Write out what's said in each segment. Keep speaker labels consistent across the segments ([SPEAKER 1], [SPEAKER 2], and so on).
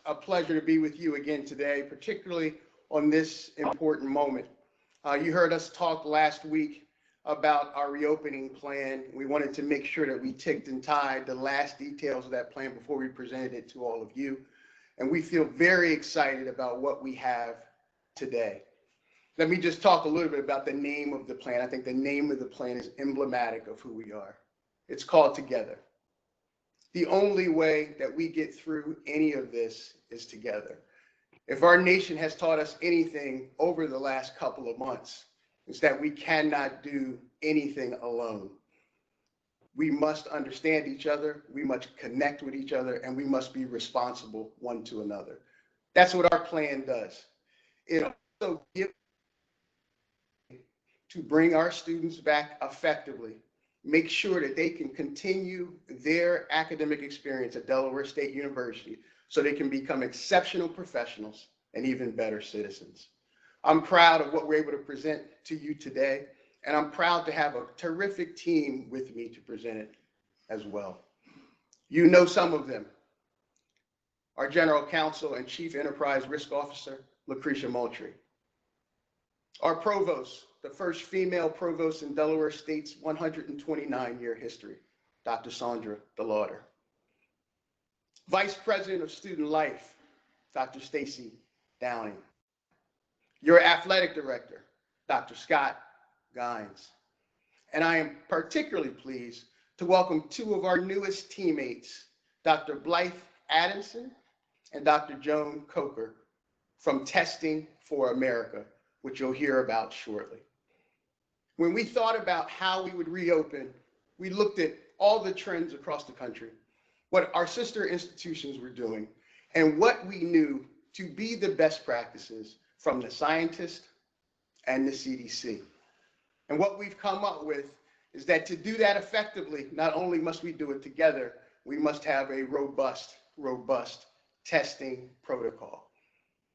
[SPEAKER 1] a pleasure to be with you again today, particularly on this important moment. You heard us talk last week about our reopening plan. We wanted to make sure that we ticked and tied the last details of that plan before we presented it to all of you. And we feel very excited about what we have today. Let me just talk a little bit about the name of the plan. I think the name of the plan is emblematic of who we are. It's called Together. The only way that we get through any of this is together. If our nation has taught us anything over the last couple of months, it's that we cannot do anything alone. We must understand each other, we must connect with each other, and we must be responsible one to another. That's what our plan does. It also gives to bring our students back effectively, make sure that they can continue their academic experience at Delaware State University so they can become exceptional professionals and even better citizens. I'm proud of what we're able to present to you today, and I'm proud to have a terrific team with me to present it as well. You know some of them. Our General Counsel and Chief Enterprise Risk Officer, Lucretia Moultrie. Our Provost, the first female provost in Delaware State's 129-year history, Dr. Sandra DeLauder. Vice President of Student Life, Dr. Stacy Downing. Your Athletic Director, Dr. Scott Gines. And I am particularly pleased to welcome two of our newest teammates, Dr. Blythe Adamson and Dr. Joan Coker from Testing for America, which you'll hear about shortly. When we thought about how we would reopen, we looked at all the trends across the country, what our sister institutions were doing, and what we knew to be the best practices from the scientists and the CDC. And what we've come up with is that to do that effectively, not only must we do it together, we must have a robust testing protocol.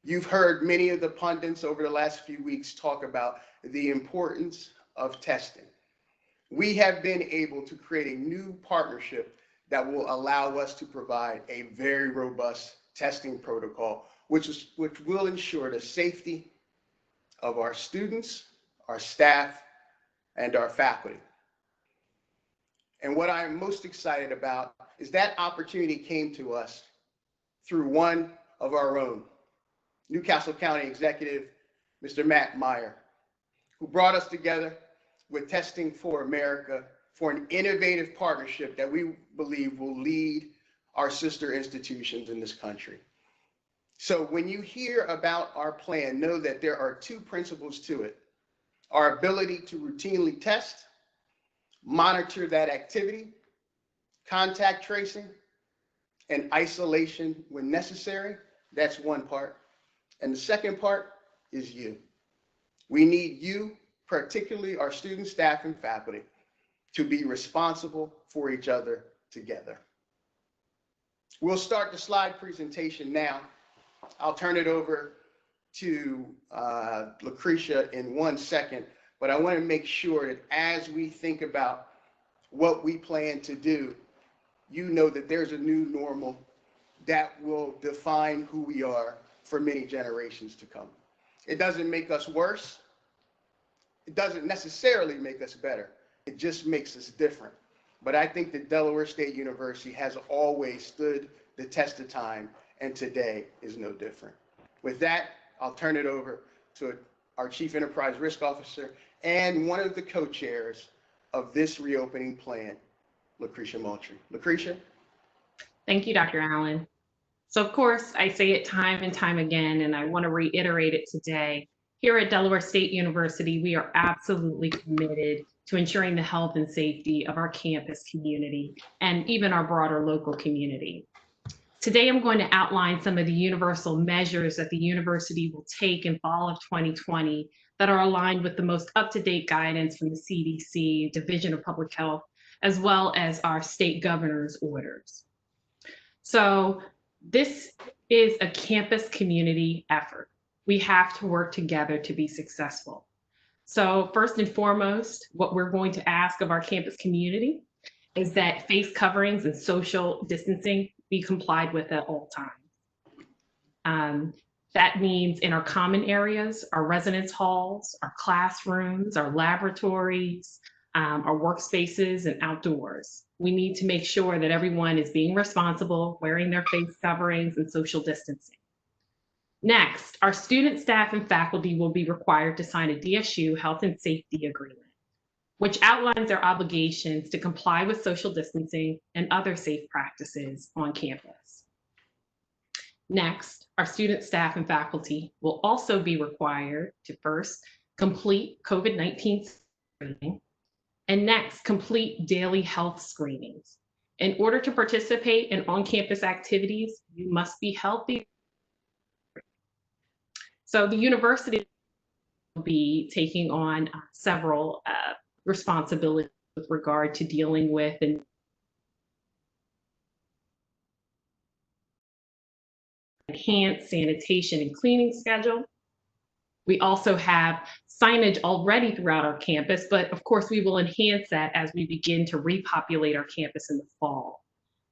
[SPEAKER 1] You've heard many of the pundits over the last few weeks talk about the importance of testing. We have been able to create a new partnership that will allow us to provide a very robust testing protocol, which will ensure the safety of our students, our staff, and our faculty. And what I'm most excited about is that opportunity came to us through one of our own, Newcastle County Executive, Mr. Matt Meyer, who brought us together with Testing for America for an innovative partnership that we believe will lead our sister institutions in this country. So when you hear about our plan, know that there are two principles to it: our ability to routinely test, monitor that activity, contact tracing, and isolation when necessary. That's one part. And the second part is you. We need you, particularly our students, staff, and faculty, to be responsible for each other together. We'll start the slide presentation now. I'll turn it over to Lucretia in 1 second, but I want to make sure that as we think about what we plan to do, you know that there's a new normal that will define who we are for many generations to come. It doesn't make us worse. It doesn't necessarily make us better. It just makes us different. But I think that Delaware State University has always stood the test of time, and today is no different. With that, I'll turn it over to our Chief Enterprise Risk Officer and one of the co-chairs of this reopening plan, Lucretia Moultrie. Lucretia?
[SPEAKER 2] Thank you, Dr. Allen. So of course, I say it time and time again, and I want to reiterate it today. Here at Delaware State University, we are absolutely committed to ensuring the health and safety of our campus community and even our broader local community. Today, I'm going to outline some of the universal measures that the university will take in fall of 2020 that are aligned with the most up-to-date guidance from the CDC, Division of Public Health, as well as our state governor's orders. So this is a campus community effort. We have to work together to be successful. So first and foremost, what we're going to ask of our campus community is that face coverings and social distancing be complied with at all times. That means in our common areas, our residence halls, our classrooms, our laboratories, our workspaces, and outdoors. We need to make sure that everyone is being responsible, wearing their face coverings, and social distancing. Next, our student, staff, and faculty will be required to sign a DSU health and safety agreement, which outlines their obligations to comply with social distancing and other safe practices on campus. Next, our student, staff, and faculty will also be required to first complete COVID-19 screening, and next, complete daily health screenings. In order to participate in on-campus activities, you must be healthy. So the university will be taking on several responsibilities with regard to dealing with and enhanced sanitation and cleaning schedule. We also have signage already throughout our campus, but of course we will enhance that as we begin to repopulate our campus in the fall.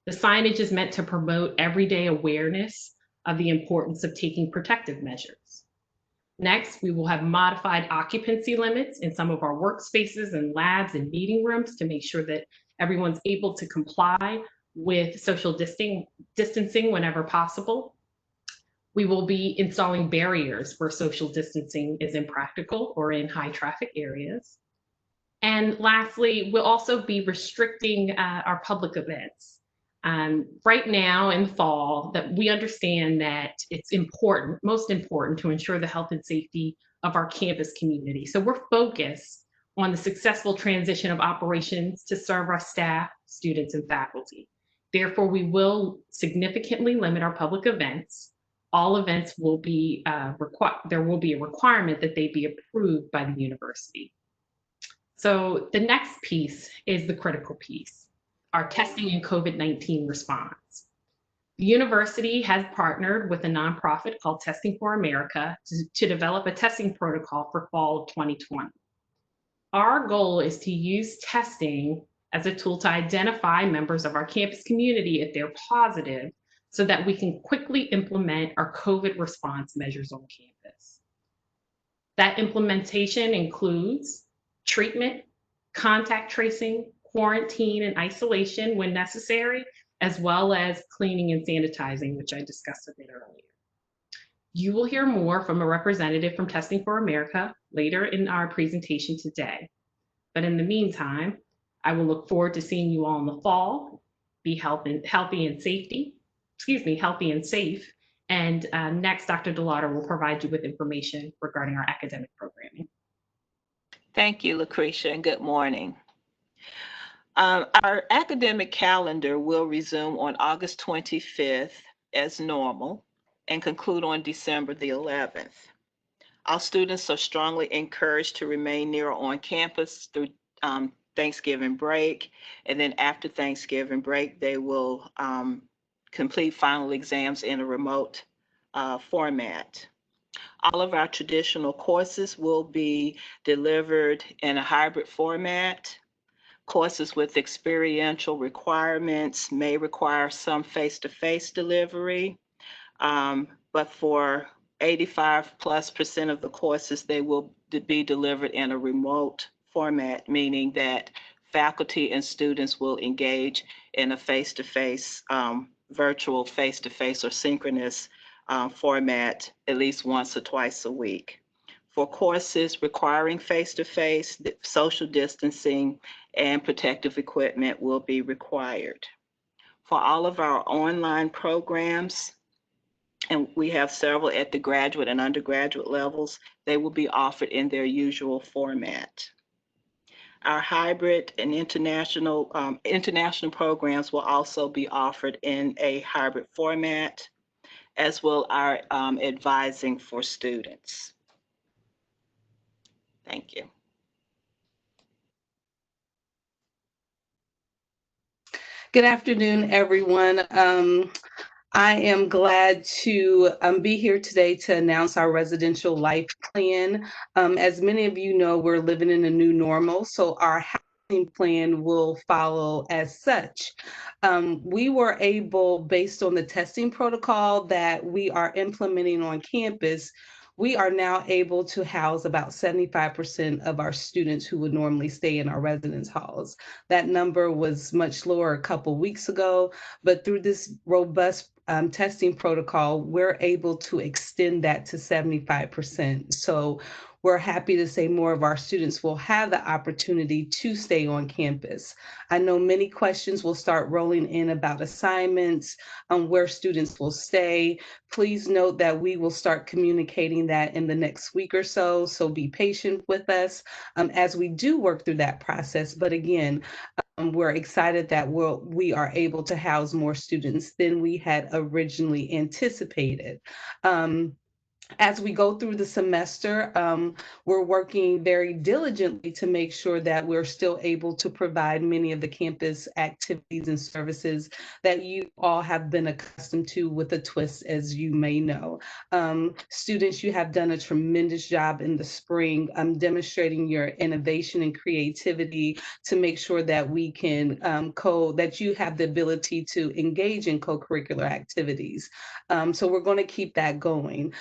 [SPEAKER 2] The signage is meant to promote everyday awareness of the importance of taking protective measures. Next, we will have modified occupancy limits in some of our workspaces and labs and meeting rooms to make sure that everyone's able to comply with social distancing whenever possible. We will be installing barriers where social distancing is impractical or in high traffic areas. And lastly, we'll also be restricting our public events. Right now in the fall, that we understand that it's important, most important, to ensure the health and safety of our campus community. So we're focused on the successful transition of operations to serve our staff, students, and faculty. Therefore, we will significantly limit our public events. All events will be, there will be a requirement that they be approved by the university. So the next piece is the critical piece, our testing and COVID-19 response. The university has partnered with a nonprofit called Testing for America to develop a testing protocol for fall of 2020. Our goal is to use testing as a tool to identify members of our campus community if they're positive, so that we can quickly implement our COVID response measures on campus. That implementation includes treatment, contact tracing, quarantine and isolation when necessary, as well as cleaning and sanitizing, which I discussed a bit earlier. You will hear more from a representative from Testing for America later in our presentation today. But in the meantime, I will look forward to seeing you all in the fall. Be healthy and safe. And next, Dr. DeLauder will provide you with information regarding our academic programming.
[SPEAKER 3] Thank you, Lucretia, and good morning. Our academic calendar will resume on August 25th as normal and conclude on December the 11th. Our students are strongly encouraged to remain near or on campus through Thanksgiving break, and then after Thanksgiving break, they will complete final exams in a remote format. All of our traditional courses will be delivered in a hybrid format. Courses with experiential requirements may require some face-to-face delivery, but for 85+% of the courses, they will be delivered in a remote format, meaning that faculty and students will engage in a face-to-face, virtual face-to-face or synchronous format at least once or twice a week. For courses requiring face-to-face, social distancing and protective equipment will be required. For all of our online programs, and we have several at the graduate and undergraduate levels, they will be offered in their usual format. Our hybrid and international programs will also be offered in a hybrid format, as will our advising for students. Thank you.
[SPEAKER 4] Good afternoon, everyone. I am glad to be here today to announce our residential life plan. As many of you know, we're living in a new normal, so our plan will follow as such. We were able, based on the testing protocol that we are implementing on campus, we are now able to house about 75% of our students who would normally stay in our residence halls. That number was much lower a couple weeks ago, but through this robust testing protocol, we're able to extend that to 75%. So we're happy to say more of our students will have the opportunity to stay on campus. I know many questions will start rolling in about assignments, where students will stay. Please note that we will start communicating that in the next week or so, so be patient with us as we do work through that process. But again, we're excited that we are able to house more students than we had originally anticipated. As we go through the semester, we're working very diligently to make sure that we're still able to provide many of the campus activities and services that you all have been accustomed to with a twist, as you may know. Students, you have done a tremendous job in the spring demonstrating your innovation and creativity to make sure that we can that you have the ability to engage in co-curricular activities. So we're going to keep that going.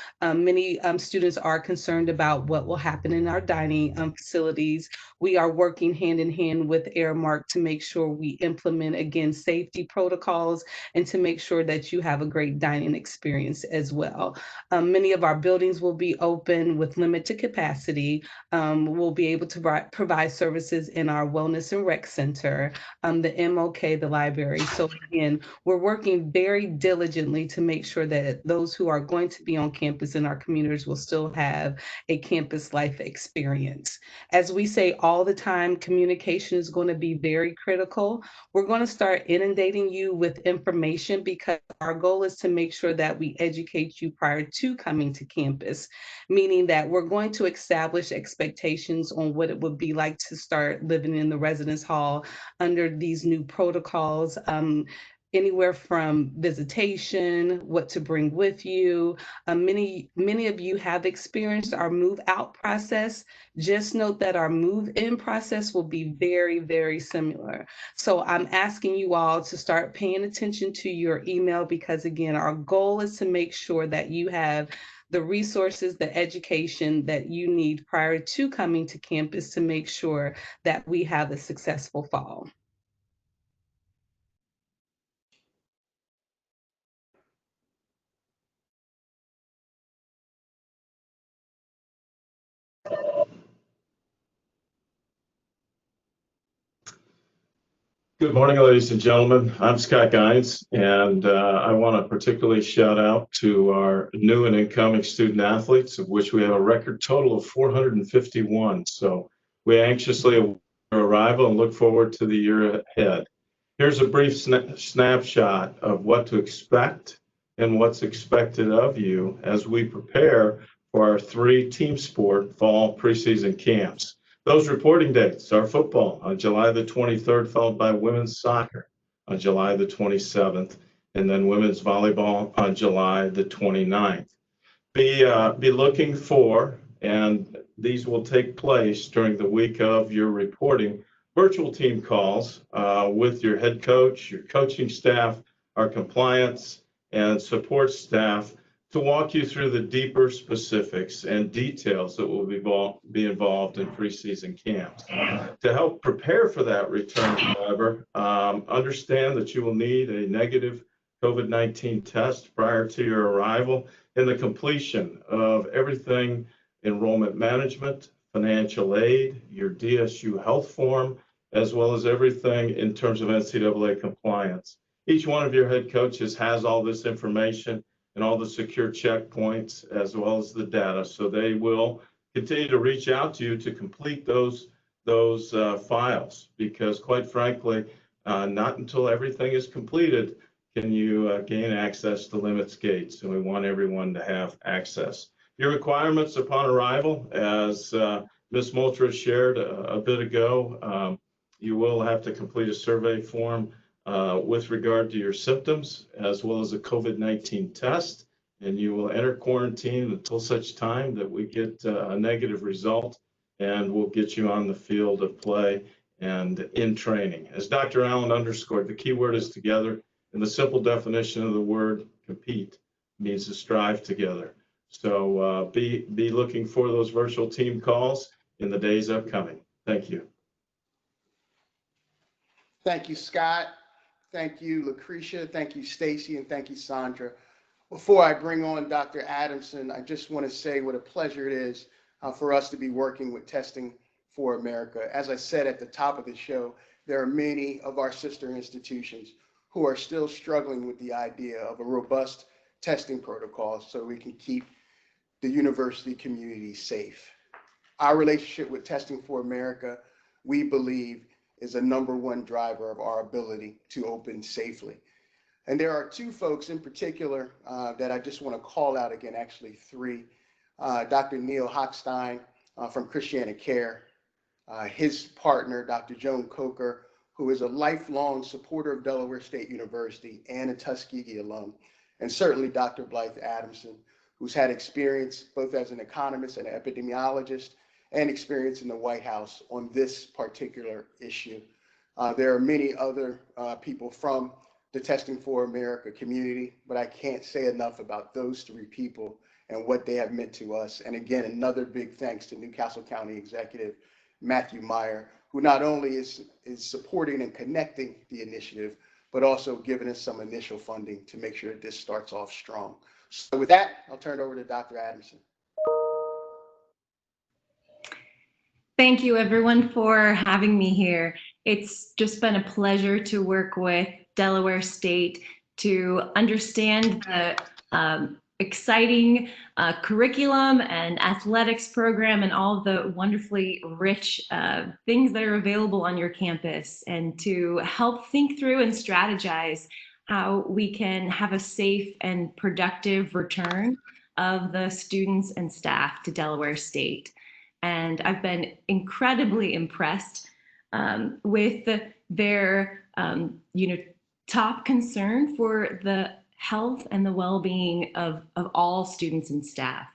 [SPEAKER 4] Many students are concerned about what will happen in our dining facilities. We are working hand in hand with Airmark to make sure we implement, again, safety protocols and to make sure that you have a great dining experience as well. Many of our buildings will be open with limited capacity. We'll be able to provide services in our Wellness and Rec Center, the MOK, the library. So again, we're working very diligently to make sure that those who are going to be on campus in our communities will still have a campus life experience. As we say all the time, communication is going to be very critical. We're going to start inundating you with information because our goal is to make sure that we educate you prior to coming to campus, meaning that we're going to establish expectations on what it would be like to start living in the residence hall under these new protocols. Anywhere from visitation, what to bring with you. Many of you have experienced our move out process. Just note that our move in process will be very, very similar. So I'm asking you all to start paying attention to your email because again, our goal is to make sure that you have the resources, the education that you need prior to coming to campus to make sure that we have a successful fall.
[SPEAKER 5] Good morning, ladies and gentlemen. I'm Scott Gines, and I want to particularly shout out to our new and incoming student athletes, of which we have a record total of 451. So we anxiously await their arrival and look forward to the year ahead. Here's a brief snapshot of what to expect and what's expected of you as we prepare for our 3 team sport fall preseason camps. Those reporting dates are football on July the 23rd, followed by women's soccer on July the 27th, and then women's volleyball on July the 29th. Be looking for, and these will take place during the week of your reporting, virtual team calls with your head coach, your coaching staff, our compliance and support staff to walk you through the deeper specifics and details that will be involved in preseason camps. To help prepare for that return, however, understand that you will need a negative COVID-19 test prior to your arrival and the completion of everything: enrollment management, financial aid, your DSU health form, as well as everything in terms of NCAA compliance. Each one of your head coaches has all this information and all the secure checkpoints as well as the data. So they will continue to reach out to you to complete those files, because quite frankly, not until everything is completed can you gain access to Limits Gates, and we want everyone to have access. Your requirements upon arrival, as Ms. Moultrie shared a bit ago, you will have to complete a survey form with regard to your symptoms, as well as a COVID-19 test, and you will enter quarantine until such time that we get a negative result, and we'll get you on the field of play and in training. As Dr. Allen underscored, the key word is together, and the simple definition of the word compete means to strive together. So be looking for those virtual team calls in the days upcoming. Thank you.
[SPEAKER 1] Thank you, Scott. Thank you, Lucretia. Thank you, Stacy, and thank you, Sandra. Before I bring on Dr. Adamson, I just want to say what a pleasure it is for us to be working with Testing for America. As I said at the top of the show, there are many of our sister institutions who are still struggling with the idea of a robust testing protocol so we can keep the university community safe. Our relationship with Testing for America, we believe, is a #1 driver of our ability to open safely. And there are two folks in particular that I just want to call out again, actually three. Dr. Neil Hochstein from Christiana Care, his partner, Dr. Joan Coker, who is a lifelong supporter of Delaware State University and a Tuskegee alum, and certainly Dr. Blythe Adamson, who's had experience both as an economist and an epidemiologist and experience in the White House on this particular issue. There are many other people from the Testing for America community, but I can't say enough about those three people and what they have meant to us. And again, another big thanks to Newcastle County Executive Matthew Meyer, who not only is supporting and connecting the initiative, but also giving us some initial funding to make sure that this starts off strong. So with that, I'll turn it over to Dr. Adamson.
[SPEAKER 6] Thank you, everyone, for having me here. It's just been a pleasure to work with Delaware State to understand the exciting curriculum and athletics program and all the wonderfully rich things that are available on your campus, and to help think through and strategize how we can have a safe and productive return of the students and staff to Delaware State. And I've been incredibly impressed with their, top concern for the health and the well-being of all students and staff.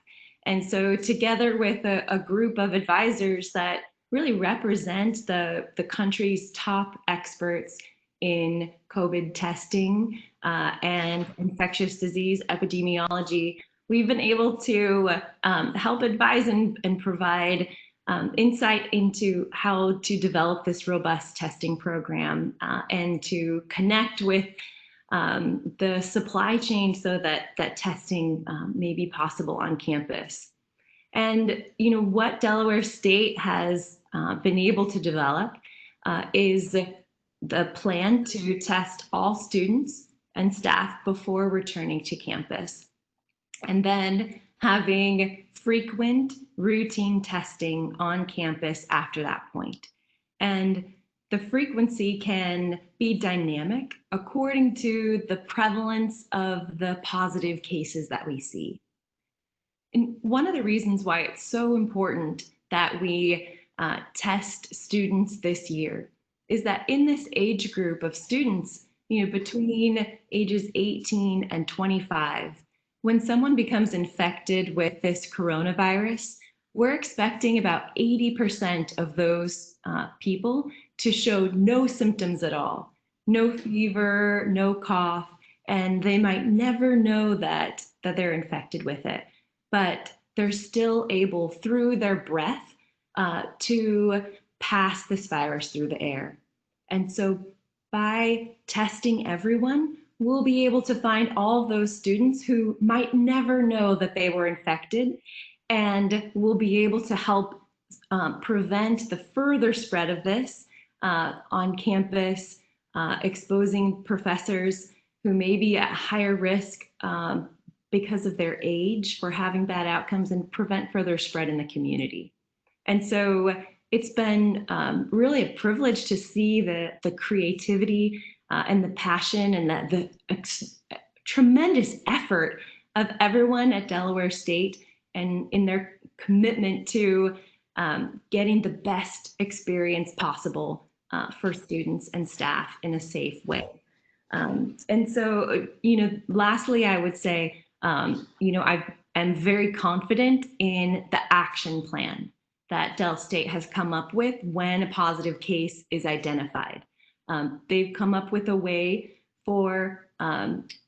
[SPEAKER 6] And so together with a group of advisors that really represent the country's top experts in COVID testing and infectious disease epidemiology, we've been able to help advise and provide insight into how to develop this robust testing program and to connect with the supply chain so that testing may be possible on campus. And what Delaware State has been able to develop is the plan to test all students and staff before returning to campus, and then having frequent routine testing on campus after that point. And the frequency can be dynamic according to the prevalence of the positive cases that we see. And one of the reasons why it's so important that we test students this year is that in this age group of students, between ages 18 and 25, when someone becomes infected with this coronavirus, we're expecting about 80% of those people to show no symptoms at all, no fever, no cough, and they might never know that they're infected with it, but they're still able, through their breath, to pass this virus through the air. And so by testing everyone, we'll be able to find all those students who might never know that they were infected, and we'll be able to help prevent the further spread of this on campus, exposing professors who may be at higher risk because of their age for having bad outcomes, and prevent further spread in the community. And so it's been really a privilege to see the creativity and the passion and the tremendous effort of everyone at Delaware State, and in their commitment to getting the best experience possible for students and staff in a safe way. And so, lastly, I would say, I am very confident in the action plan that Del State has come up with when a positive case is identified. They've come up with a way for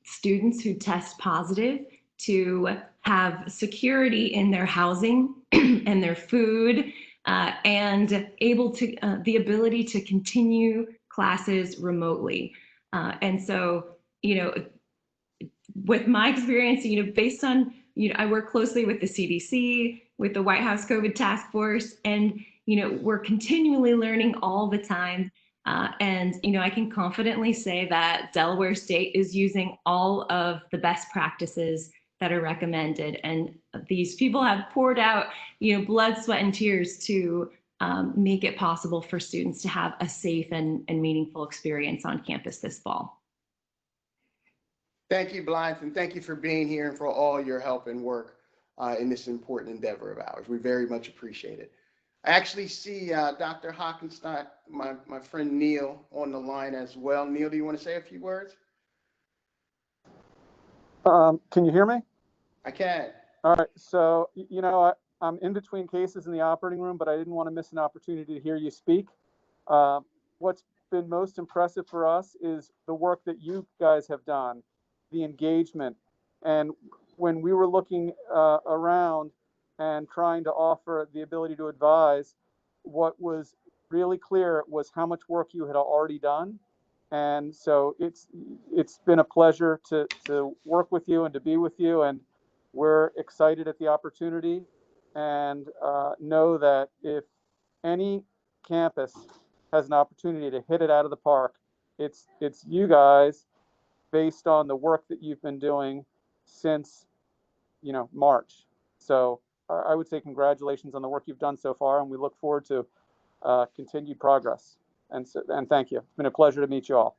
[SPEAKER 6] students who test positive to have security in their housing and their food, and able to the ability to continue classes remotely. And so, with my experience, based on, I work closely with the CDC, with the White House COVID Task Force, and, we're continually learning all the time. And, I can confidently say that Delaware State is using all of the best practices that are recommended. And these people have poured out, blood, sweat, and tears to make it possible for students to have a safe and meaningful experience on campus this fall.
[SPEAKER 1] Thank you, Blythe, and thank you for being here and for all your help and work in this important endeavor of ours. We very much appreciate it. I actually see Dr. Hockenstadt, my friend Neil, on the line as well. Neil, do you want to say a few words?
[SPEAKER 7] Can you hear me?
[SPEAKER 1] I can.
[SPEAKER 7] All right. So, I'm in between cases in the operating room, but I didn't want to miss an opportunity to hear you speak. What's been most impressive for us is the work that you guys have done, the engagement. And when we were looking around and trying to offer the ability to advise, what was really clear was how much work you had already done. And so it's been a pleasure to work with you and to be with you. And we're excited at the opportunity and know that if any campus has an opportunity to hit it out of the park, it's you guys, based on the work that you've been doing since, March. So I would say congratulations on the work you've done so far, and we look forward to continued progress. And thank you. It's been a pleasure to meet you all.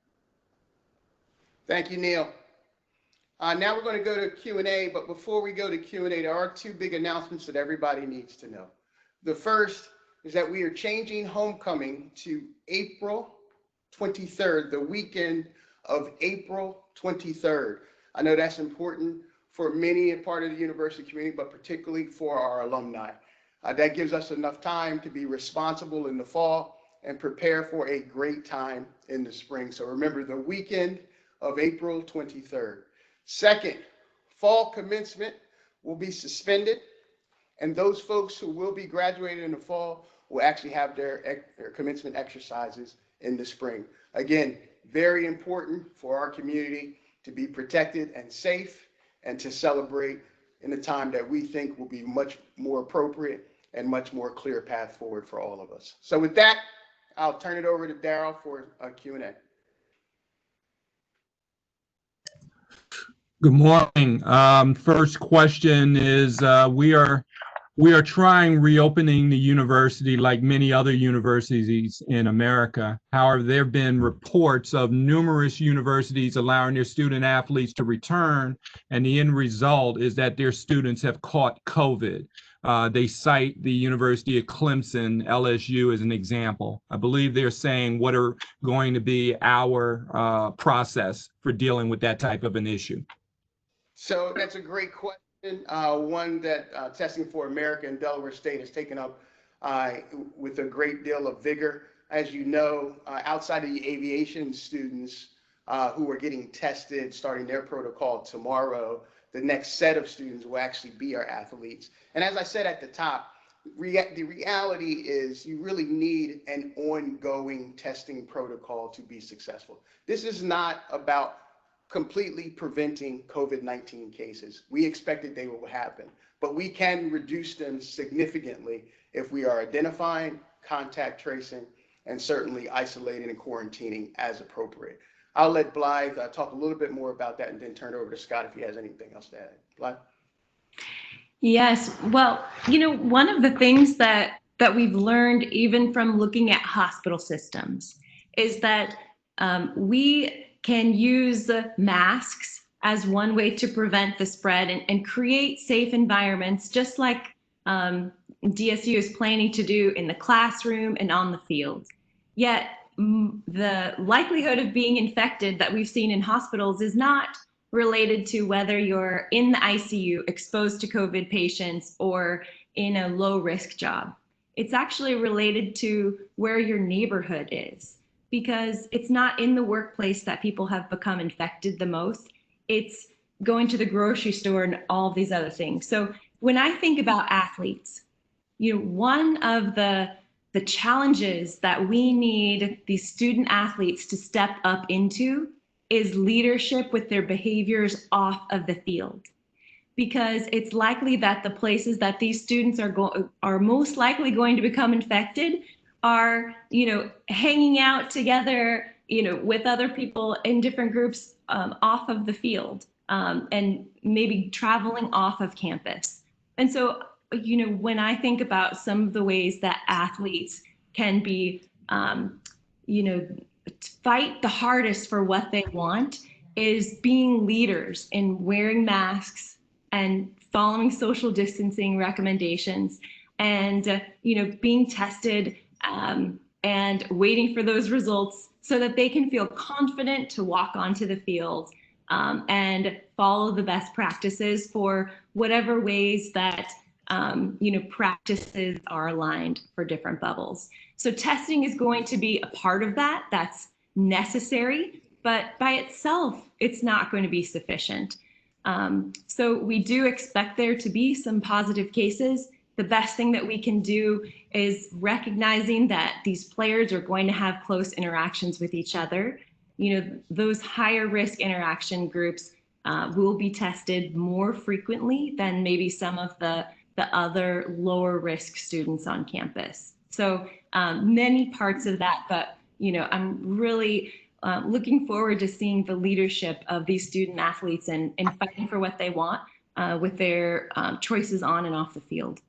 [SPEAKER 1] Thank you, Neil. Now we're going to go to Q&A, but before we go to Q&A, there are two big announcements that everybody needs to know. The first is that we are changing homecoming to April 23rd, the weekend of April 23rd. I know that's important for many and part of the university community, but particularly for our alumni. That gives us enough time to be responsible in the fall and prepare for a great time in the spring. So remember, the weekend of April 23rd. Second, fall commencement will be suspended, and those folks who will be graduating in the fall will actually have their commencement exercises in the spring. Again, very important for our community to be protected and safe and to celebrate in a time that we think will be much more appropriate and much more clear path forward for all of us. So with that, I'll turn it over to Daryl for a Q&A.
[SPEAKER 8] Good morning. First question is, we are trying reopening the university like many other universities in America. However, there have been reports of numerous universities allowing their student athletes to return, and the end result is that their students have caught COVID. They cite the University of Clemson, LSU, as an example. I believe they're saying what are going to be our process for dealing with that type of an issue.
[SPEAKER 1] So that's a great question, one that Testing for America and Delaware State has taken up with a great deal of vigor. As you know, outside of the aviation students who are getting tested, starting their protocol tomorrow, the next set of students will actually be our athletes. And as I said at the top, the reality is you really need an ongoing testing protocol to be successful. This is not about completely preventing COVID-19 cases. We expect that they will happen, but we can reduce them significantly if we are identifying, contact tracing, and certainly isolating and quarantining as appropriate. I'll let Blythe talk a little bit more about that and then turn it over to Scott if he has anything else to add. Blythe?
[SPEAKER 6] Yes, well, one of the things that we've learned even from looking at hospital systems is that we can use masks as one way to prevent the spread and create safe environments, just like DSU is planning to do in the classroom and on the field. Yet the likelihood of being infected that we've seen in hospitals is not related to whether you're in the ICU exposed to COVID patients or in a low risk job. it's actually related to where your neighborhood is, because it's not in the workplace that people have become infected the most. It's going to the grocery store and all of these other things. So when I think about athletes, one of the challenges that we need these student athletes to step up into is leadership with their behaviors off of the field. Because it's likely that the places that these students are most likely going to become infected are, hanging out together, with other people in different groups off of the field, and maybe traveling off of campus. And so, when I think about some of the ways that athletes can be, fight the hardest for what they want, is being leaders in wearing masks and following social distancing recommendations, and being tested and waiting for those results so that they can feel confident to walk onto the field and follow the best practices for whatever ways that practices are aligned for different bubbles. So testing is going to be a part of that. That's necessary, but by itself, it's not going to be sufficient. So we do expect there to be some positive cases. The best thing that we can do is recognizing that these players are going to have close interactions with each other. Those higher risk interaction groups will be tested more frequently than maybe some of the other lower risk students on campus. So many parts of that, but I'm really looking forward to seeing the leadership of these student athletes and fighting for what they want with their choices on and off the field.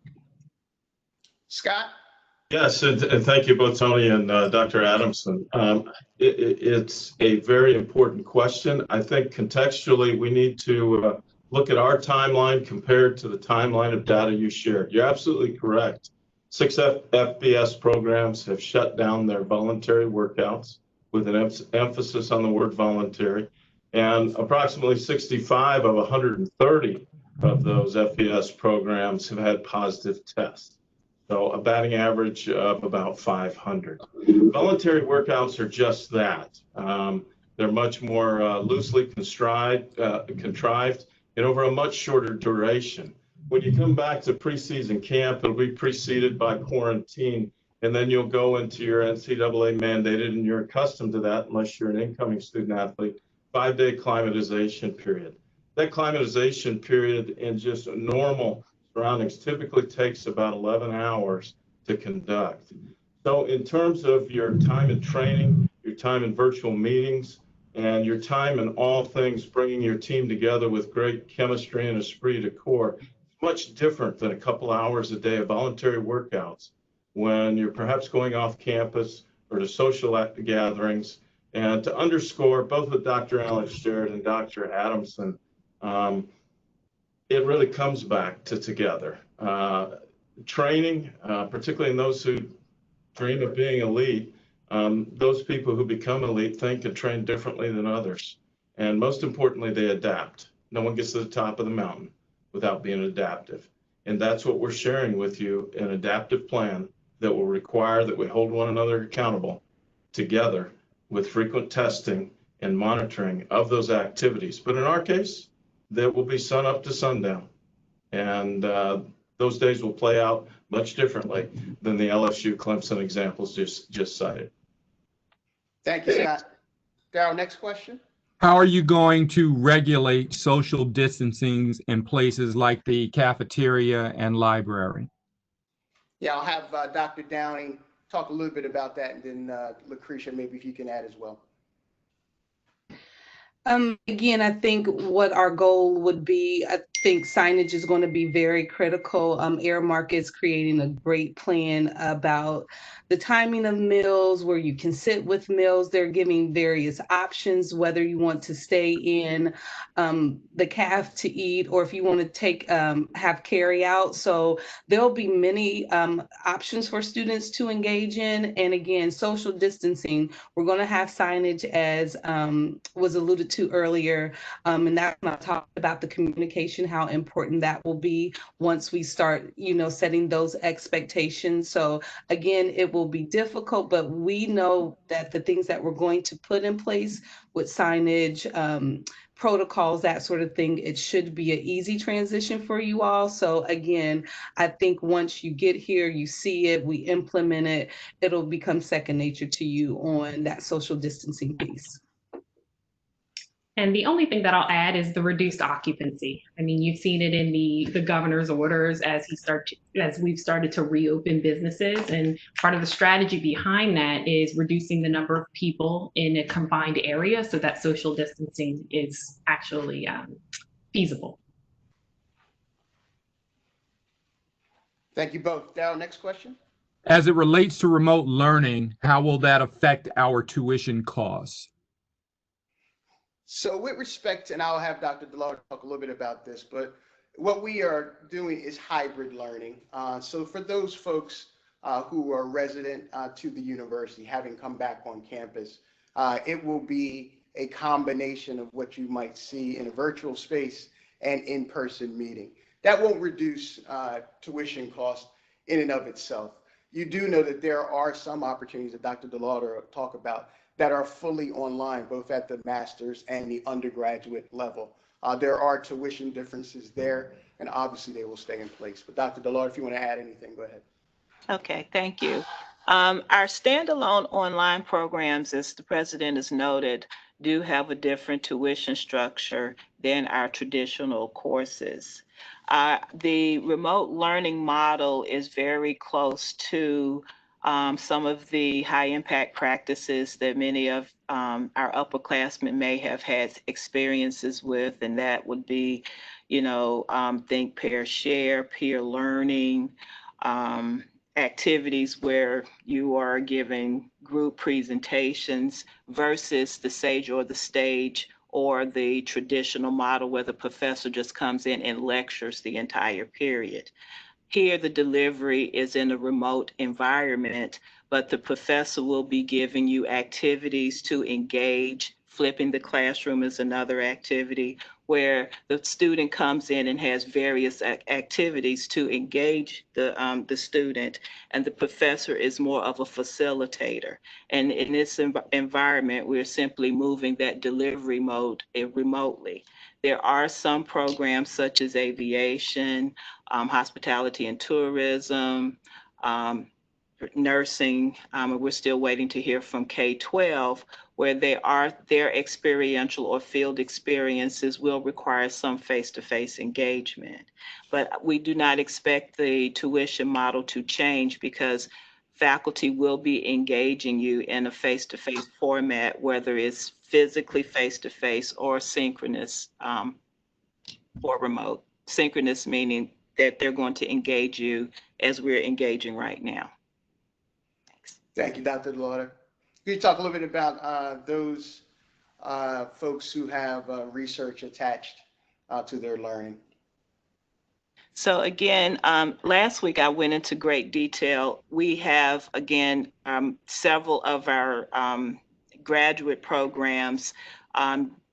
[SPEAKER 1] Scott?
[SPEAKER 5] Yes, and thank you both, Tony and Dr. Adamson. It's a very important question. I think contextually we need to look at our timeline compared to the timeline of data you shared. You're absolutely correct. 6 FBS programs have shut down their voluntary workouts with an emphasis on the word voluntary, and approximately 65 of 130 of those FBS programs have had positive tests. So a batting average of about 500. Voluntary workouts are just that. They're much more loosely contrived and over a much shorter duration. When you come back to preseason camp, it'll be preceded by quarantine, and then you'll go into your NCAA mandated, and you're accustomed to that unless you're an incoming student athlete, 5-day climatization period. That climatization period in just normal surroundings typically takes about 11 hours to conduct. So in terms of your time in training, your time in virtual meetings, and your time in all things bringing your team together with great chemistry and esprit de corps, it's much different than a couple hours a day of voluntary workouts when you're perhaps going off campus or to social gatherings. And to underscore both what Dr. Allen shared and Dr. Adamson, it really comes back to together. Training, particularly in those who dream of being elite, those people who become elite think and train differently than others. And most importantly, they adapt. No one gets to the top of the mountain without being adaptive. And that's what we're sharing with you, an adaptive plan that will require that we hold one another accountable together with frequent testing and monitoring of those activities. But in our case, that will be sun up to sundown. And those days will play out much differently than the LSU Clemson examples just cited.
[SPEAKER 1] Thank you, Scott. Darryl, next question.
[SPEAKER 8] How are you going to regulate social distancing in places like the cafeteria and library?
[SPEAKER 1] Yeah, I'll have Dr. Downing talk a little bit about that, and then Lucretia, maybe if you can add as well.
[SPEAKER 4] Again, I think what our goal would be, I think signage is going to be very critical. Airmark is creating a great plan about the timing of meals, where you can sit with meals. They're giving various options, whether you want to stay in the caf to eat, or if you want to take have carry out. So there'll be many options for students to engage in. And again, social distancing, we're going to have signage as was alluded to earlier, and that's when I talked about the communication how important that will be once we start, setting those expectations. So again, it will be difficult, but we know that the things that we're going to put in place with signage, protocols, that sort of thing, it should be an easy transition for you all. So again, I think once you get here, you see it, we implement it, it'll become second nature to you on that social distancing piece.
[SPEAKER 2] And the only thing that I'll add is the reduced occupancy. I mean, you've seen it in the governor's orders as we've started to reopen businesses. And part of the strategy behind that is reducing the number of people in a confined area so that social distancing is actually feasible.
[SPEAKER 1] Thank you both. Darryl, next question.
[SPEAKER 8] As it relates to remote learning, how will that affect our tuition costs?
[SPEAKER 1] So with respect, and I'll have Dr. DeLauder talk a little bit about this, but what we are doing is hybrid learning. So for those folks who are resident to the university, having come back on campus, it will be a combination of what you might see in a virtual space and in-person meeting. That won't reduce tuition costs in and of itself. You do know that there are some opportunities that Dr. DeLauder will talk about that are fully online, both at the master's and the undergraduate level. There are tuition differences there, and obviously they will stay in place. But Dr. DeLauder, if you want to add anything, go ahead.
[SPEAKER 3] Okay, thank you. Our standalone online programs, as the president has noted, do have a different tuition structure than our traditional courses. The remote learning model is very close to some of the high impact practices that many of our upperclassmen may have had experiences with, and that would be, think, pair, share, peer learning, activities where you are giving group presentations versus the sage or the stage or the traditional model where the professor just comes in and lectures the entire period. Here, the delivery is in a remote environment, but the professor will be giving you activities to engage. Flipping the classroom is another activity where the student comes in and has various activities to engage the student, and the professor is more of a facilitator. And in this environment, we're simply moving that delivery mode remotely. There are some programs such as aviation, hospitality and tourism, nursing, and we're still waiting to hear from K-12, where their experiential or field experiences will require some face-to-face engagement. But we do not expect the tuition model to change because faculty will be engaging you in a face-to-face format, whether it's physically face-to-face or synchronous or remote. Synchronous meaning that they're going to engage you as we're engaging right now. Thanks.
[SPEAKER 1] Thank you, Dr. DeLauder. Can you talk a little bit about those folks who have research attached to their learning?
[SPEAKER 3] So again, last week I went into great detail. We have, again, several of our graduate programs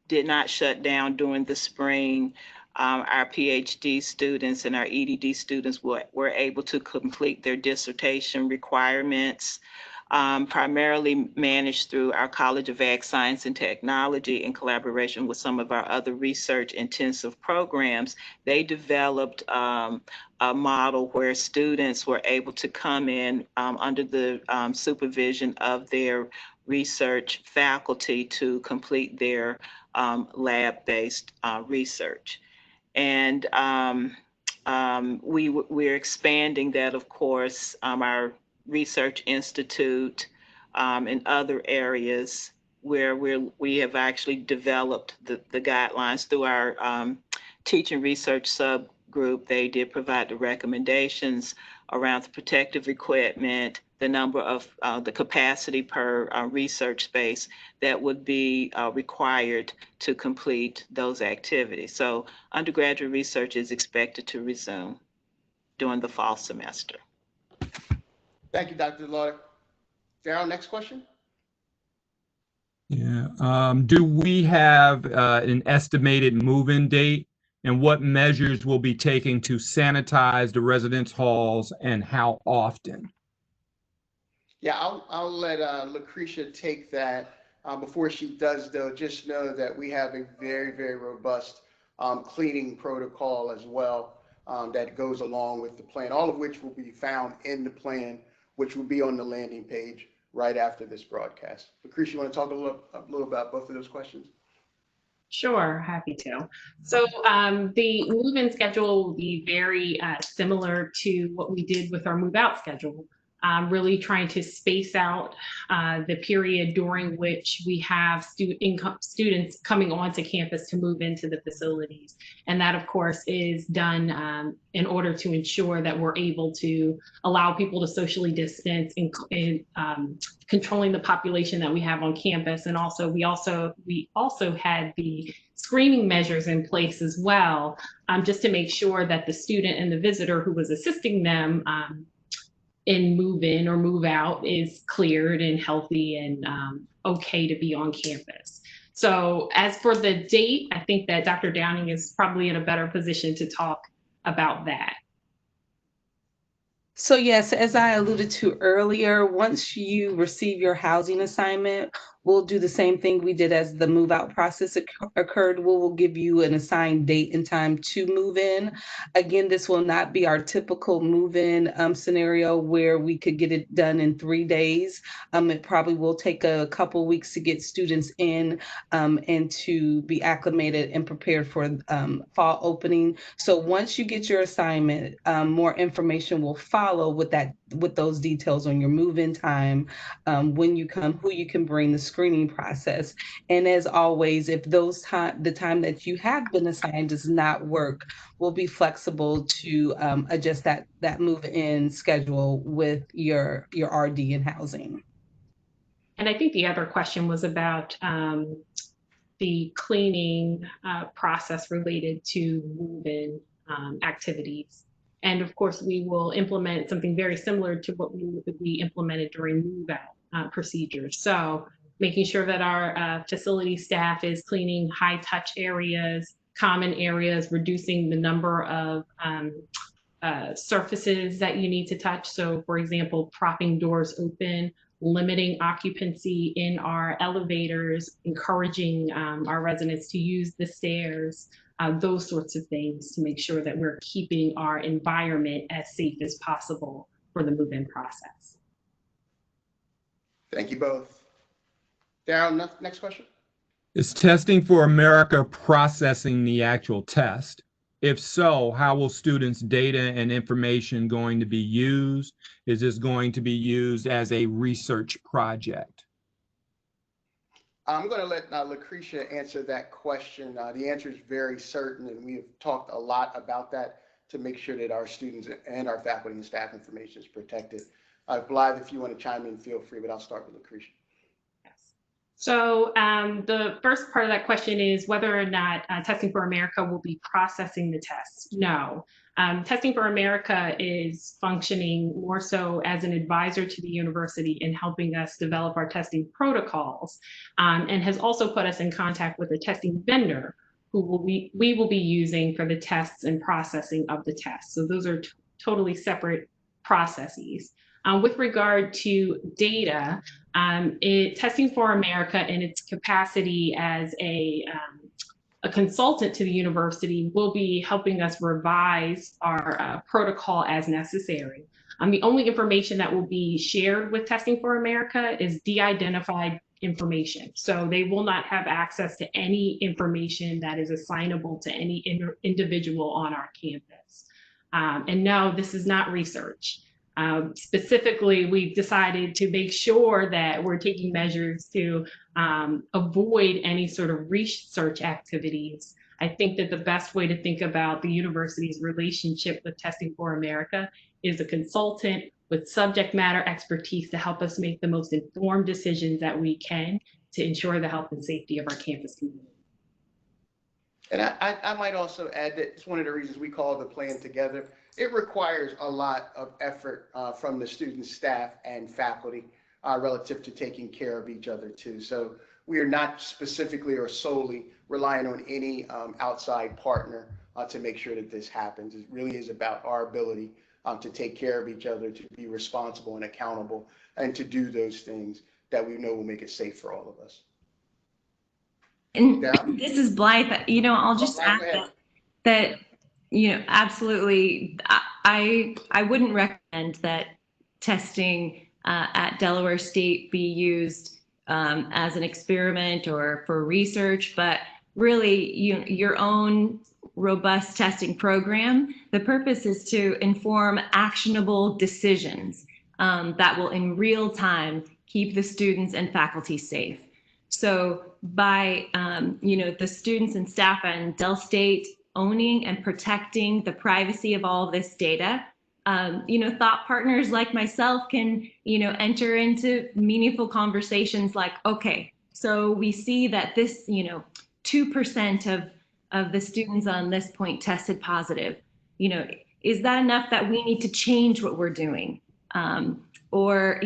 [SPEAKER 3] did not shut down during the spring. Our PhD students and our EDD students were able to complete their dissertation requirements, primarily managed through our College of Ag Science and Technology in collaboration with some of our other research intensive programs. They developed a model where students were able to come in under the supervision of their research faculty to complete their lab-based research. And we're expanding that, of course, our Research Institute and other areas where we have actually developed the guidelines through our teaching research subgroup. They did provide the recommendations around the protective equipment, the number of the capacity per research space that would be required to complete those activities. So undergraduate research is expected to resume during the fall semester.
[SPEAKER 1] Thank you, Dr. DeLauder. Darryl, next question.
[SPEAKER 8] Yeah. Do we have an estimated move-in date And what measures will be taken to sanitize the residence halls and how often?
[SPEAKER 1] Yeah, I'll let Lucretia take that. Before she does, though, just know that we have a very, very robust cleaning protocol as well that goes along with the plan, all of which will be found in the plan, which will be on the landing page right after this broadcast. Lucretia, you want to talk a little about both of those questions?
[SPEAKER 2] Sure, happy to. So the move-in schedule will be very similar to what we did with our move-out schedule. Really trying to space out the period during which we have students coming onto campus to move into the facilities. And that, of course, is done in order to ensure that we're able to allow people to socially distance and controlling the population that we have on campus. And also, we also had the screening measures in place as well, just to make sure that the student and the visitor who was assisting them in move in or move out is cleared and healthy and okay to be on campus. So as for the date, I think that Dr. Downing is probably in a better position to talk about that.
[SPEAKER 4] So yes, as I alluded to earlier, once you receive your housing assignment, we'll do the same thing we did as the move out process occurred. We will give you an assigned date and time to move in. Again, this will not be our typical move in scenario where we could get it done in 3 days. It probably will take a couple weeks to get students in and to be acclimated and prepared for fall opening. So once you get your assignment, more information will follow with those details on your move-in time, when you come, who you can bring, the screening process. And as always, if the time that you have been assigned does not work, we'll be flexible to adjust that move-in schedule with your RD and housing.
[SPEAKER 2] And I think the other question was about the cleaning process related to move-in activities. And of course, we will implement something very similar to what we implemented during move-out procedures. So making sure that our facility staff is cleaning high-touch areas, common areas, reducing the number of surfaces that you need to touch. So for example, propping doors open, limiting occupancy in our elevators, encouraging our residents to use the stairs, those sorts of things to make sure that we're keeping our environment as safe as possible for the move-in process.
[SPEAKER 1] Thank you both. Darryl, next question.
[SPEAKER 8] Is Testing for America processing the actual test? If so, how will students' data and information going to be used? Is this going to be used as a research project?
[SPEAKER 1] I'm going to let Lucretia answer that question. The answer is very certain, and we have talked a lot about that to make sure that our students and our faculty and staff information is protected. Blythe, if you want to chime in, feel free, but I'll start with Lucretia.
[SPEAKER 2] So the first part of that question is whether or not Testing for America will be processing the tests. No. Testing for America is functioning more so as an advisor to the university in helping us develop our testing protocols, and has also put us in contact with a testing vendor who we will be using for the tests and processing of the tests. So those are totally separate processes. With regard to data, Testing for America in its capacity as a consultant to the university will be helping us revise our protocol as necessary. The only information that will be shared with Testing for America is de-identified information. So they will not have access to any information that is assignable to any individual on our campus. And no, this is not research. Specifically, we've decided to make sure that we're taking measures to avoid any sort of research activities. I think that the best way to think about the university's relationship with Testing for America is a consultant with subject matter expertise to help us make the most informed decisions that we can to ensure the health and safety of our campus community.
[SPEAKER 1] And I might also add that it's one of the reasons we call the plan together. It requires a lot of effort from the student, staff, and faculty relative to taking care of each other too. So we are not specifically or solely relying on any outside partner to make sure that this happens. It really is about our ability to take care of each other, to be responsible and accountable, and to do those things that we know will make it safe for all of us.
[SPEAKER 6] And
[SPEAKER 1] Darryl?
[SPEAKER 6] this is Blythe. I'll just
[SPEAKER 1] Blythe,
[SPEAKER 6] add
[SPEAKER 1] go ahead.
[SPEAKER 6] that, absolutely, I wouldn't recommend that testing at Delaware State be used as an experiment or for research, but really your own robust testing program. The purpose is to inform actionable decisions that will in real time keep the students and faculty safe. So by, the students and staff and Del State owning and protecting the privacy of all of this data, thought partners like myself can, enter into meaningful conversations like, okay, so we see that this, 2% of the students on this point tested positive. Is that enough that we need to change what we're doing? Or,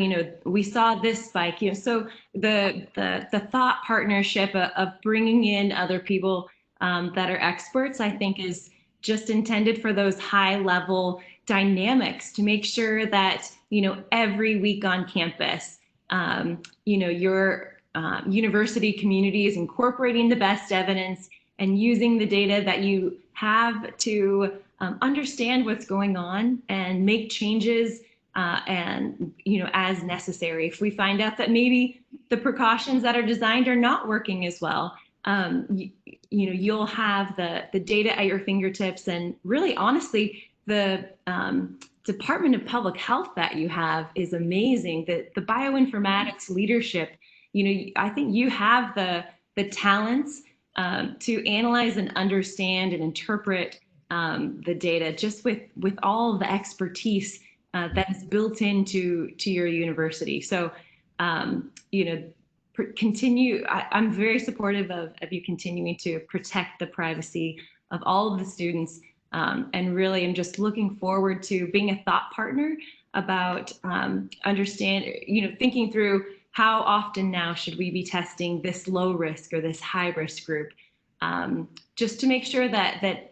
[SPEAKER 6] we saw this spike, so the thought partnership of bringing in other people that are experts, I think is just intended for those high level dynamics to make sure that, every week on campus, your university community is incorporating the best evidence and using the data that you have to understand what's going on and make changes and as necessary. If we find out that maybe the precautions that are designed are not working as well, you'll have the data at your fingertips. And really, honestly, the Department of Public Health that you have is amazing. The bioinformatics leadership, I think you have the talents to analyze and understand and interpret the data just with all the expertise that is built into your university. So, continue. I'm very supportive of you continuing to protect the privacy of all of the students, and really I'm just looking forward to being a thought partner about thinking through how often now should we be testing this low risk or this high risk group, just to make sure that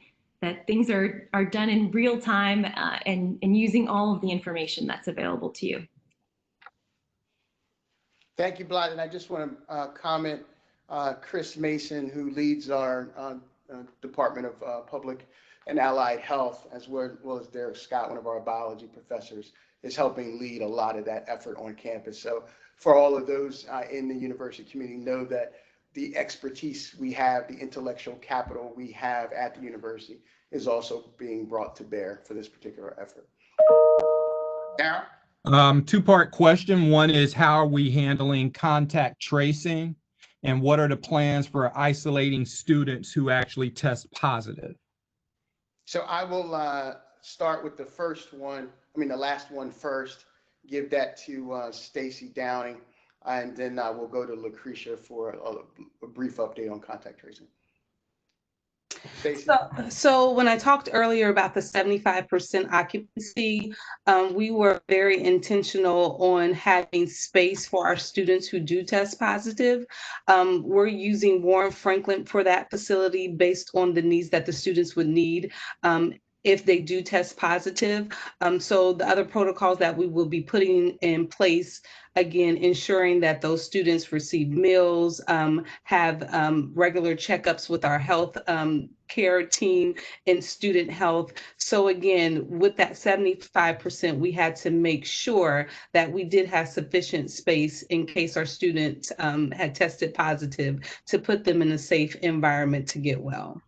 [SPEAKER 6] things are done in real time and using all of the information that's available to you.
[SPEAKER 1] Thank you, Blythe. And I just want to comment, Chris Mason, who leads our Department of Public and Allied Health, as well as Derek Scott, one of our biology professors, is helping lead a lot of that effort on campus. So for all of those in the university community, know that the expertise we have, the intellectual capital we have at the university is also being brought to bear for this particular effort. Darryl?
[SPEAKER 8] Two-part question. One is, how are we handling contact tracing? And what are the plans for isolating students who actually test positive?
[SPEAKER 1] So I will start with the last one first, give that to Stacy Downing, and then we'll go to Lucretia for a brief update on contact tracing. Stacy?
[SPEAKER 4] So when I talked earlier about the 75% occupancy, we were very intentional on having space for our students who do test positive. We're using Warren Franklin for that facility based on the needs that the students would need if they do test positive. So the other protocols that we will be putting in place, again, ensuring that those students receive meals, have regular checkups with our health care team and student health. So again, with that 75%, we had to make sure that we did have sufficient space in case our students had tested positive to put them in a safe environment to get well.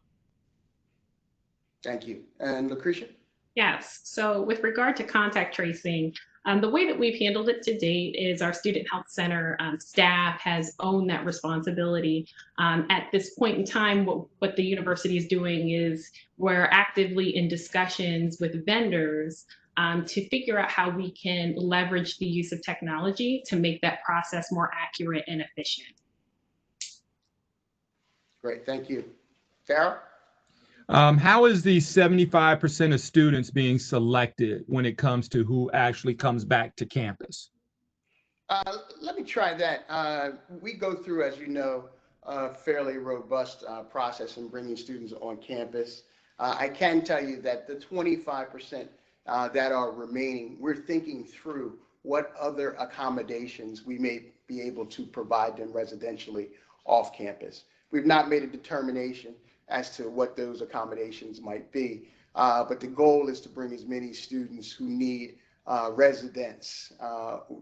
[SPEAKER 1] Thank you. And Lucretia?
[SPEAKER 2] Yes. So with regard to contact tracing, the way that we've handled it to date is our student health center staff has owned that responsibility. At this point in time, what the university is doing is we're actively in discussions with vendors to figure out how we can leverage the use of technology to make that process more accurate and efficient.
[SPEAKER 1] Great, thank you. Darryl?
[SPEAKER 8] How is the 75% of students being selected when it comes to who actually comes back to campus?
[SPEAKER 1] Let me try that. We go through, as you know, a fairly robust process in bringing students on campus. I can tell you that the 25% that are remaining, we're thinking through what other accommodations we may be able to provide them residentially off campus. We've not made a determination as to what those accommodations might be, but the goal is to bring as many students who need residence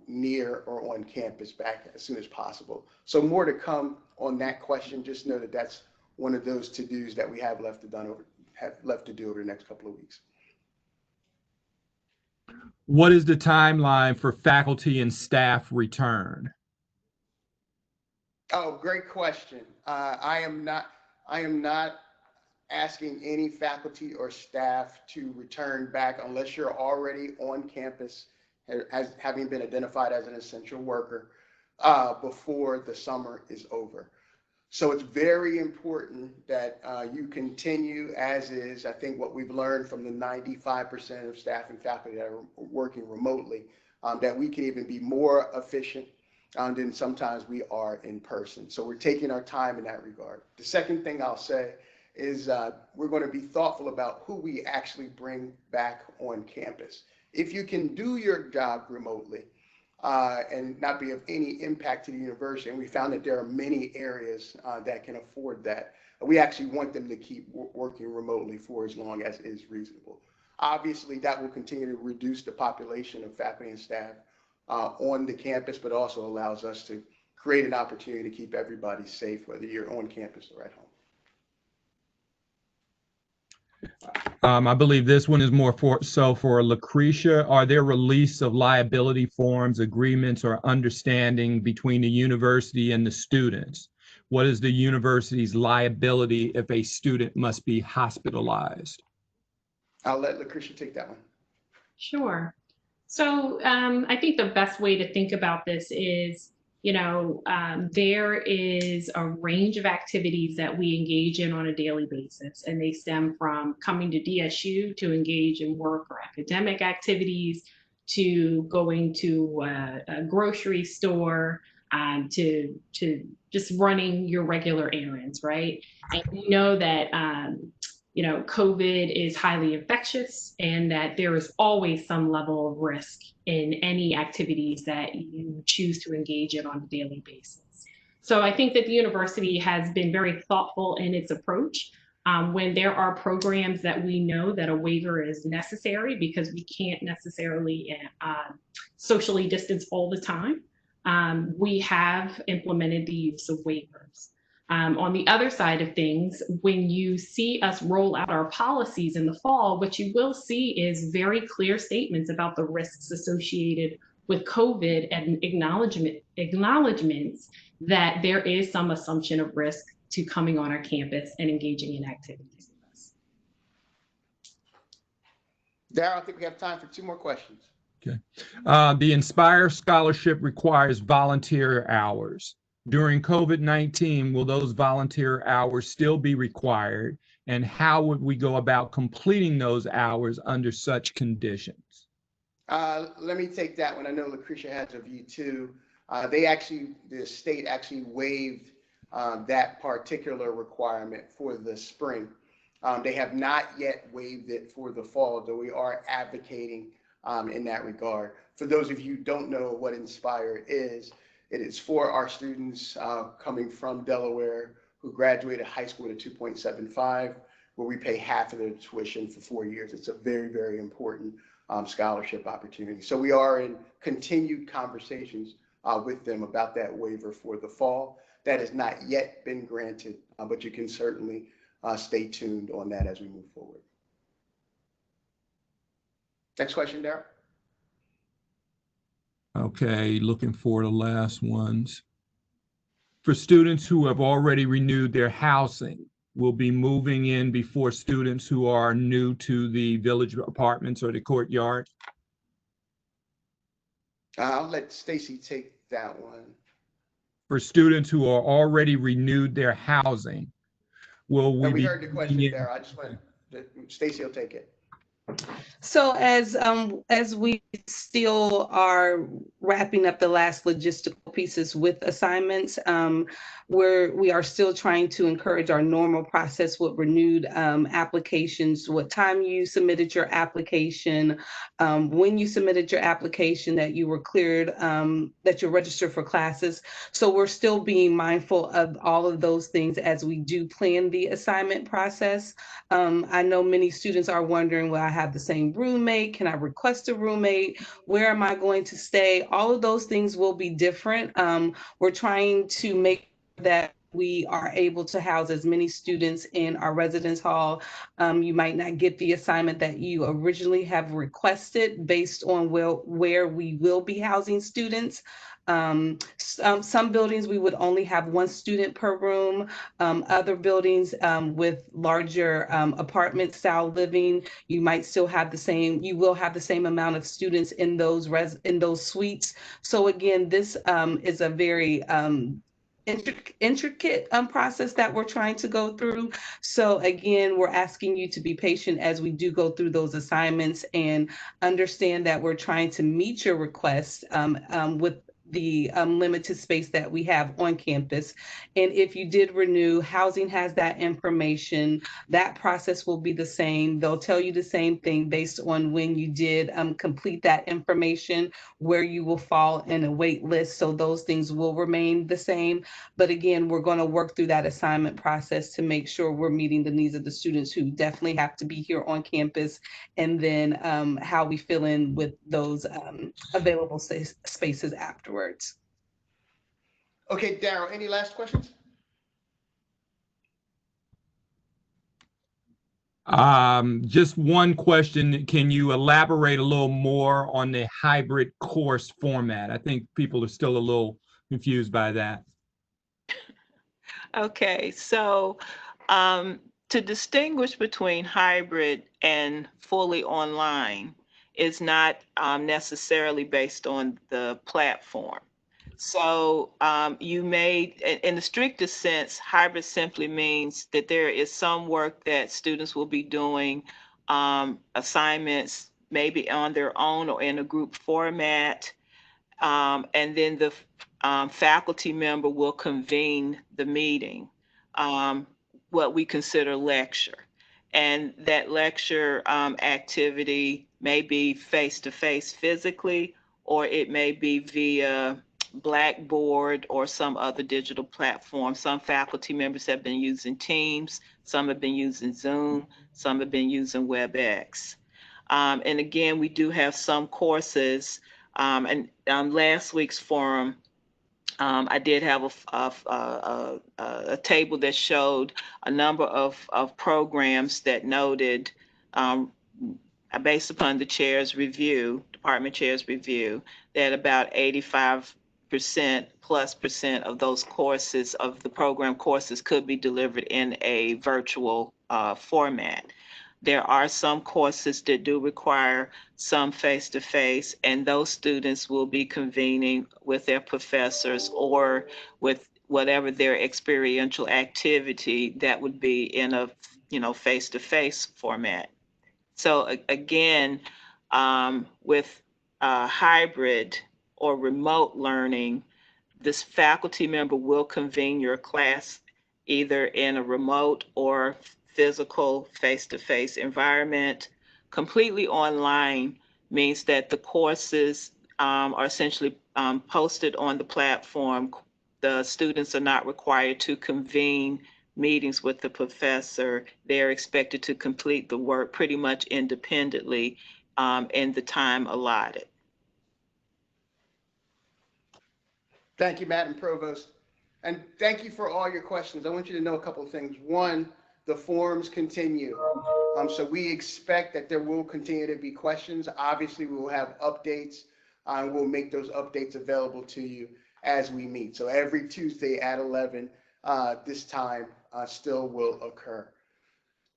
[SPEAKER 1] near or on campus back as soon as possible. So more to come on that question. Just know that that's one of those to-dos that we have left to do over the next couple of weeks.
[SPEAKER 8] What is the timeline for faculty and staff return?
[SPEAKER 1] Oh, great question. I am not asking any faculty or staff to return back unless you're already on campus as having been identified as an essential worker before the summer is over. So it's very important that you continue as is. I think what we've learned from the 95% of staff and faculty that are working remotely, that we can even be more efficient than sometimes we are in person. So we're taking our time in that regard. The second thing I'll say is we're going to be thoughtful about who we actually bring back on campus. If you can do your job remotely and not be of any impact to the university, and we found that there are many areas that can afford that, we actually want them to keep working remotely for as long as is reasonable. Obviously, that will continue to reduce the population of faculty and staff on the campus, but also allows us to create an opportunity to keep everybody safe, whether you're on campus or at home.
[SPEAKER 8] I believe this one is more for Lucretia. Are there release of liability forms, agreements, or understanding between the university and the students? What is the university's liability if a student must be hospitalized?
[SPEAKER 1] I'll let Lucretia take that one.
[SPEAKER 2] Sure. So I think the best way to think about this is, there is a range of activities that we engage in on a daily basis, and they stem from coming to DSU to engage in work or academic activities, to going to a grocery store, to just running your errands, errands, right? And we know that COVID is highly infectious, and that there is always some level of risk in any activities that you choose to engage in on a daily basis. So I think that the university has been very thoughtful in its approach. When there are programs that we know that a waiver is necessary because we can't necessarily socially distance all the time, we have implemented the use of waivers. On the other side of things, when you see us roll out our policies in the fall, what you will see is very clear statements about the risks associated with COVID and acknowledgements that there is some assumption of risk to coming on our campus and engaging in activities with us.
[SPEAKER 1] Darryl, I think we have time for 2 more questions.
[SPEAKER 8] Okay. The Inspire Scholarship requires volunteer hours. During COVID-19, will those volunteer hours still be required? And how would we go about completing those hours under such conditions?
[SPEAKER 1] Let me take that one. I know Lucretia has a view too. The state actually waived that particular requirement for the spring. They have not yet waived it for the fall, though we are advocating in that regard. For those of you who don't know what Inspire is, it is for our students coming from Delaware who graduated high school at a 2.75, where we pay half of their tuition for 4 years. It's a very, very important scholarship opportunity. So we are in continued conversations with them about that waiver for the fall. That has not yet been granted, but you can certainly stay tuned on that as we move forward. Next question, Darryl.
[SPEAKER 8] Okay, looking for the last ones. For students who have already renewed their housing, will be moving in before students who are new to the village apartments or the courtyard?
[SPEAKER 1] I'll let Stacy take that one.
[SPEAKER 8] For students who are already renewed their housing, will we
[SPEAKER 1] We
[SPEAKER 8] be
[SPEAKER 1] heard the question
[SPEAKER 8] moving in-
[SPEAKER 1] there. I just want Stacy will take it.
[SPEAKER 4] So as we still are wrapping up the last logistical pieces with assignments. We are still trying to encourage our normal process with renewed applications, what time you submitted your application, when you submitted your application, that you were cleared, that you're registered for classes. So we're still being mindful of all of those things as we do plan the assignment process. I know many students are wondering, will I have the same roommate? Can I request a roommate? Where am I going to stay? All of those things will be different. We're trying to make that we are able to house as many students in our residence hall. You might not get the assignment that you originally have requested based on where we will be housing students. Some buildings we would only have one student per room. Other buildings with larger apartment style living, you might still have the same, you will have the same amount of students in those suites. So again, this is a very intricate process that we're trying to go through. So again, we're asking you to be patient as we do go through those assignments and understand that we're trying to meet your requests with the limited space that we have on campus. And if you did renew, housing has that information. That process will be the same. They'll tell you the same thing based on when you did complete that information, where you will fall in a wait list. So those things will remain the same. But again, we're going to work through that assignment process to make sure we're meeting the needs of the students who definitely have to be here on campus, and then how we fill in with those available spaces afterwards.
[SPEAKER 1] Okay, Daryl, any last questions?
[SPEAKER 8] Just one question. Can you elaborate a little more on the hybrid course format? I think people are still a little confused by that.
[SPEAKER 3] Okay, so to distinguish between hybrid and fully online is not necessarily based on the platform. So you may, in the strictest sense, hybrid simply means that there is some work that students will be doing, assignments maybe on their own or in a group format, and then the faculty member will convene the meeting, what we consider lecture. And that lecture activity may be face-to-face physically, or it may be via Blackboard or some other digital platform. Some faculty members have been using Teams, some have been using Zoom, some have been using WebEx. And again, we do have some courses, and last week's forum, I did have a table that showed a number of programs that noted, based upon the chair's review, department chair's review, that about 85% plus of those courses, of the program courses, could be delivered in a virtual format. There are some courses that do require some face-to-face, and those students will be convening with their professors or with whatever their experiential activity that would be in a face-to-face format. So again, with hybrid or remote learning, this faculty member will convene your class either in a remote or physical face-to-face environment. Completely online means that the courses are essentially posted on the platform. The students are not required to convene meetings with the professor. They're expected to complete the work pretty much independently in the time allotted.
[SPEAKER 1] Thank you, Madam Provost. And thank you for all your questions. I want you to know a couple of things. One, the forums continue. So we expect that there will continue to be questions. Obviously, we will have updates, and we'll make those updates available to you as we meet. So every Tuesday at 11, this time still will occur.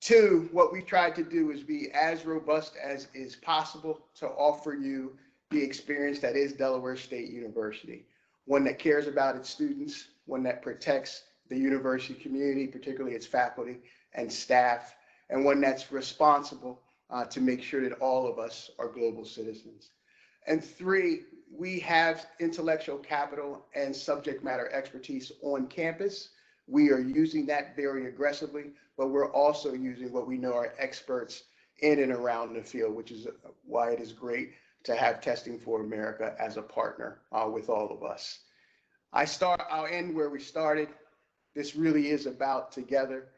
[SPEAKER 1] Two, what we tried to do is be as robust as is possible to offer you the experience that is Delaware State University. One that cares about its students, one that protects the university community, particularly its faculty and staff, and one that's responsible to make sure that all of us are global citizens. And three, we have intellectual capital and subject matter expertise on campus. We are using that very aggressively, but we're also using what we know are experts in and around the field, which is why it is great to have Testing for America as a partner with all of us. I'll end where we started. This really is about together,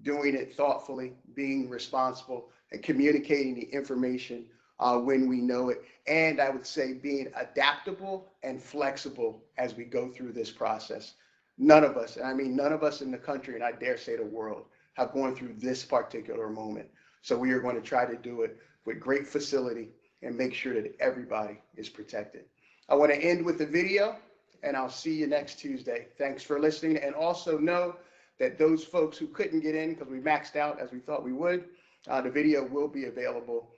[SPEAKER 1] doing it thoughtfully, being responsible, and communicating the information when we know it. And I would say being adaptable and flexible as we go through this process. None of us, and I mean none of us in the country, and I dare say the world, have gone through this particular moment. So we are going to try to do it with great facility and make sure that everybody is protected. I want to end with the video, and I'll see you next Tuesday. Thanks for listening. And also know that those folks who couldn't get in because we maxed out as we thought we would, the video will be available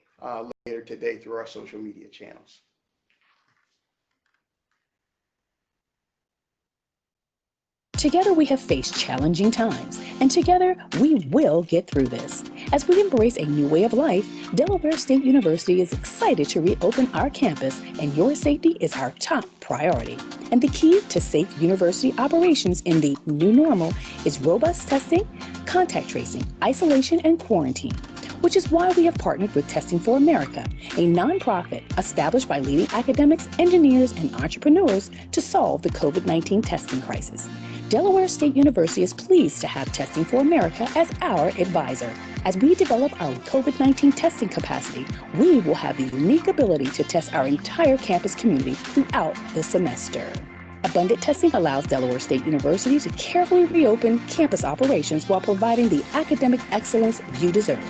[SPEAKER 1] later today through our social media channels.
[SPEAKER 9] Together we have faced challenging times, and together we will get through this. As we embrace a new way of life, Delaware State University is excited to reopen our campus, and your safety is our top priority. And the key to safe university operations in the new normal is robust testing, contact tracing, isolation, and quarantine, which is why we have partnered with Testing for America, a nonprofit established by leading academics, engineers, and entrepreneurs to solve the COVID-19 testing crisis. Delaware State University is pleased to have Testing for America as our advisor. As we develop our COVID-19 testing capacity, we will have the unique ability to test our entire campus community throughout the semester. Abundant testing allows Delaware State University to carefully reopen campus operations while providing the academic excellence you deserve.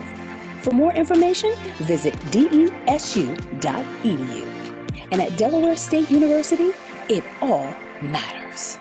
[SPEAKER 9] For more information, visit desu.edu. And at Delaware State University, it all matters.